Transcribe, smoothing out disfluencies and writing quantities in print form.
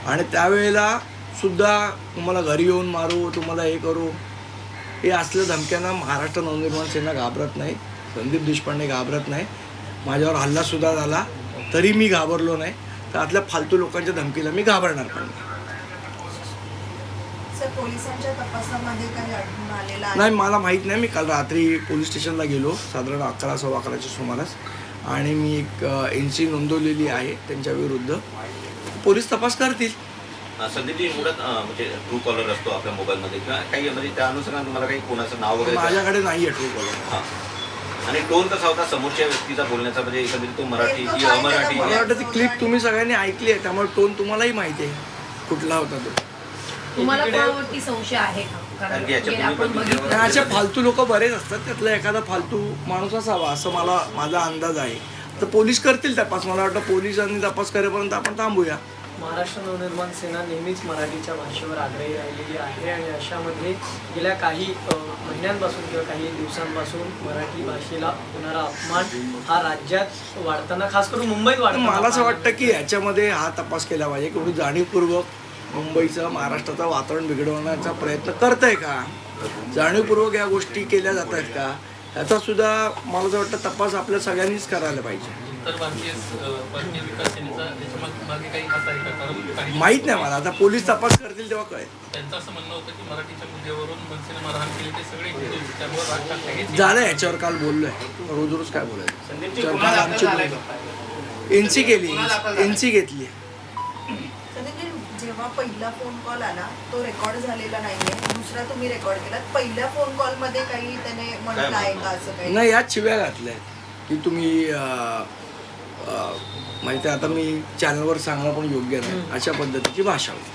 आणि त्यावेळेला सुद्धा तुम्हाला घरी येऊन मारू, तुम्हाला हे करू, हे असल्या धमक्यांना महाराष्ट्र नवनिर्माण सेना घाबरत नाही, संदीप देशपांडे घाबरत नाही. माझ्यावर हल्लासुद्धा झाला तरी मी घाबरलो नाही. तर आतल्या फालतू लोकांच्या धमकीला मी घाबरणार पण नाही. पोलिसांच्या तपासामध्ये काही अडचण आलेला नाही, मला माहीत नाही. मी काल रात्री पोलीस स्टेशनला गेलो साधारण 11:15च्या सुमारास आणि मी एक NC नोंदवलेली आहे त्यांच्या विरुद्ध. पोलीस तपास करतील. संदीपजी मुळात म्हणजे ट्रू कॉलर असतो आपल्या मोबाईलमध्ये किंवा काही म्हणजे त्या अनुसार तुम्हाला काही कोणाचं नाव वगैरे माझ्याकडे नाही आहे ट्रू कॉलर. हां, आणि टोन कसा होता समोरच्या व्यक्तीचा बोलण्याचा, म्हणजे एकंदरीत तो मराठी की अमराठी? मला वाटतं ती क्लिप तुम्ही सगळ्यांनी ऐकली आहे, त्यामुळे टोन तुम्हालाही माहिती आहे कुठला होता तो. तुम्हाला कोणावरती संशय आहे का? कारण आपण बघितलं असे फालतू लोक बरेच असतात, त्यातला एखादा फालतू माणूस असावा असं माझा अंदाज आहे. तर पोलीस करतील तपास. मला वाटतं पोलिसांनी तपास करेपर्यंत आपण थांबूया. महाराष्ट्र नवनिर्माण सेना नेहमीच मराठीच्या भाषेवर आग्रही राहिलेली आहे आणि अशामध्ये गेल्या काही महिन्यांपासून किंवा काही दिवसांपासून मराठी भाषेला होणारा अपमान हा राज्यात वाढताना, खास करून मुंबईत वाढताना मला असं वाटतं की याच्यामध्ये हा तपास केला पाहिजे. कोणी जाणीवपूर्वक मुंबईचं, महाराष्ट्राचं वातावरण बिघडवण्याचा प्रयत्न करत आहे का, जाणीवपूर्वक या गोष्टी केल्या जात आहेत का, याचा सुद्धा मला असं वाटतं तपास आपल्या सगळ्यांनीच करायला पाहिजे. तर भारतीय विकास सेनेचा त्याच्यामागे काही हात आहे का? कारण माहीत नाही मला. आता पोलीस तपास करतील तेव्हा कळेल. त्यांचं असं म्हणणं होतं की मराठीच्या मुद्द्यावरून मनसेने मारहाण केली, ते सगळे हिंदू, त्यामुळे राज ठाकरे हे झालं, याच्यावर काल बोललोय. रोज काय बोलायचं. याच्यावर काल आमची NC केली, NC घेतली. संदीपजी, जेव्हा पहिला फोन कॉल आला तो रेकॉर्ड झालेला नाहीये, दुसरा तुम्ही रेकॉर्ड केला. पहिल्या फोन कॉल मध्ये काही त्याने म्हटलं आहे का असं काही? नाही, यात शिव्या घातल्या की तुम्ही माहिती आहे. आता मी चॅनलवर सांगणं पण योग्य नाही, अशा पद्धतीची भाषा होती.